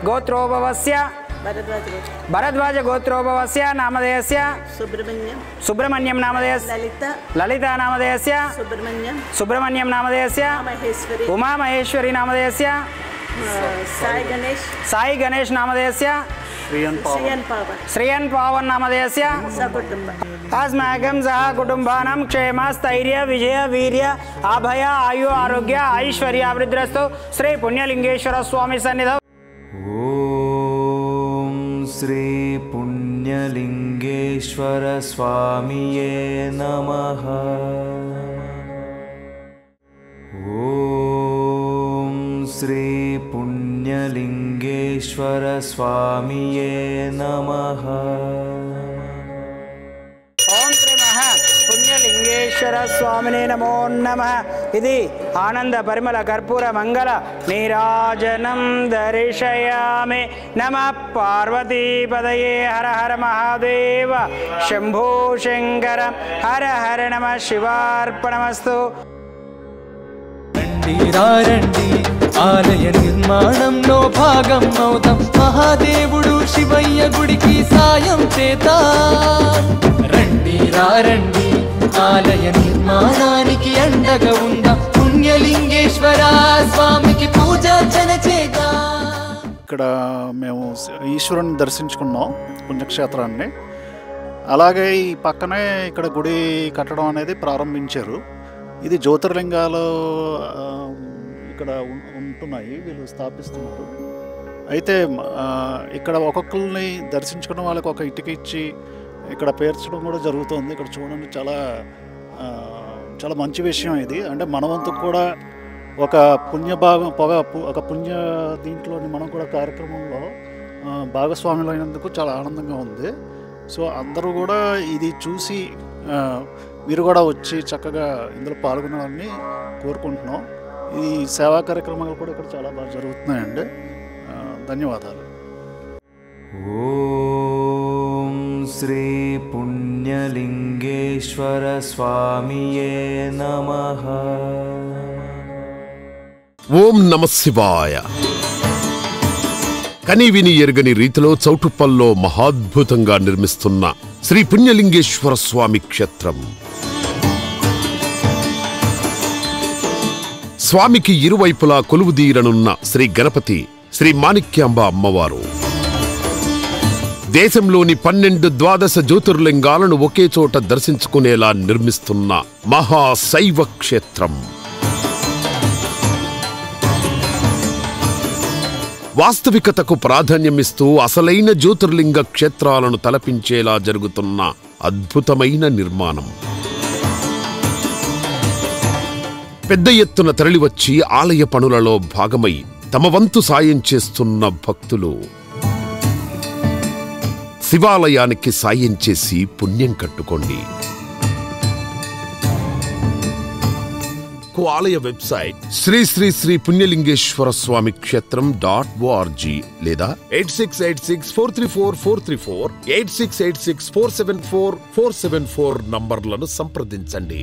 गोत्रोभवस्य भरद्वाज गोत्रोभवस्य नामधेयस्य सुब्रह्मण्यं नामधेयस्य ललिता नामधेयस्य सुब्रह्मण्यं नामधेयस्य उमा महेश्वरी नामधेयस्य साई गणेश नामधेयस्य श्रियन पावन नामधेयस्य अस्माकं सह कुटुंबानां क्षेम स्थैर्य विजय वीर्य अभय आयु आरोग्य ऐश्वर्याभिवृद्धिरस्तु श्री पुण्यलिंगेश्वर स्वामी सन्निधौ। ओम श्री पुण्यलिंगेश्वर स्वामिये नमः। ओम श्री पुण्यलिंगेश्वर स्वामिये नमः। ओम श्री महा पुण्यलिंगेश्वर स्वामिने नमो नमः। इति आनंद परिमल कर्पूर मंगल नीराजनं दर्शयामि। नमः पार्वती पदये हर हर महादेव शंभो शंकर हर हर नमः शिवार्पणमस्तु। రండి ఆలయ నిర్మాణంలో భాగం అవుతాం, మహాదేవుడు శివయ్య గుడికి సాయం చేద్దాం. రండి ఆలయ నిర్మాణానికి అండగా ఉందాం, పుణ్యలింగేశ్వర స్వామికి పూజార్చన చేద్దాం. ఇక్కడ మేము ఈశ్వరుని దర్శించుకున్నాం పుణ్యక్షేత్రాన్ని. అలాగే ఈ పక్కనే ఇక్కడ గుడి కట్టడం అనేది ప్రారంభించారు. ఇది జ్యోతిర్లింగాలు ఇక్కడ ఉంటున్నాయి, వీళ్ళు స్థాపిస్తున్నారు. అయితే ఇక్కడ ఒక్కొక్కరిని దర్శించుకున్న వాళ్ళకి ఒక ఇటుక ఇచ్చి ఇక్కడ పేర్చడం కూడా జరుగుతుంది. ఇక్కడ చూడండి, చాలా చాలా మంచి విషయం ఇది. అంటే మన వంతుకు కూడా ఒక పుణ్య భాగం ఒక పుణ్య దీంట్లోని మనం కూడా కార్యక్రమంలో భాగస్వాములు అయినందుకు చాలా ఆనందంగా ఉంది. సో అందరూ కూడా ఇది చూసి మీరు కూడా వచ్చి చక్కగా ఇందులో పాల్గొనాలని కోరుకుంటున్నాం. ఈ సేవా కార్యక్రమాలు కూడా ఇక్కడ చాలా బాగా జరుగుతున్నాయండి. ధన్యవాదాలు. ఓం శ్రీ పుణ్యలింగేశ్వర స్వామియే నమః. ఓం నమః శివాయ. కనీవిని ఎరుగని రీతిలో చౌటుప్పల్లో మహాద్భుతంగా నిర్మిస్తున్న శ్రీ పుణ్యలింగేశ్వర స్వామి క్షేత్రం. స్వామికి ఇరువైపులా కొలువుదీరనున్న శ్రీ గణపతి, శ్రీ మాణిక్యాంబ అమ్మవారు దేశంలోని 12 ద్వాదశ జ్యోతిర్లింగాలను ఒకే చోట దర్శించుకునేలా నిర్మిస్తున్న మహాశైవ క్షేత్రం. వాస్తవికతకు ప్రాధాన్యమిస్తూ అసలైన జ్యోతిర్లింగ క్షేత్రాలను తలపించేలా జరుగుతున్న అద్భుతమైన నిర్మాణం. పెద్ద ఎత్తున తరలివచ్చి ఆలయ పనులలో భాగమై తమ వంతు సాయం చేస్తున్న భక్తులు శివాలయానికి సాయం చేసి పుణ్యం కట్టుకోండి. ఆలయ వెబ్సైట్ శ్రీ శ్రీ శ్రీ పుణ్యలింగేశ్వర స్వామి క్షేత్రం .org లేదా 8686434434 8686474474 నంబర్లను సంప్రదించండి.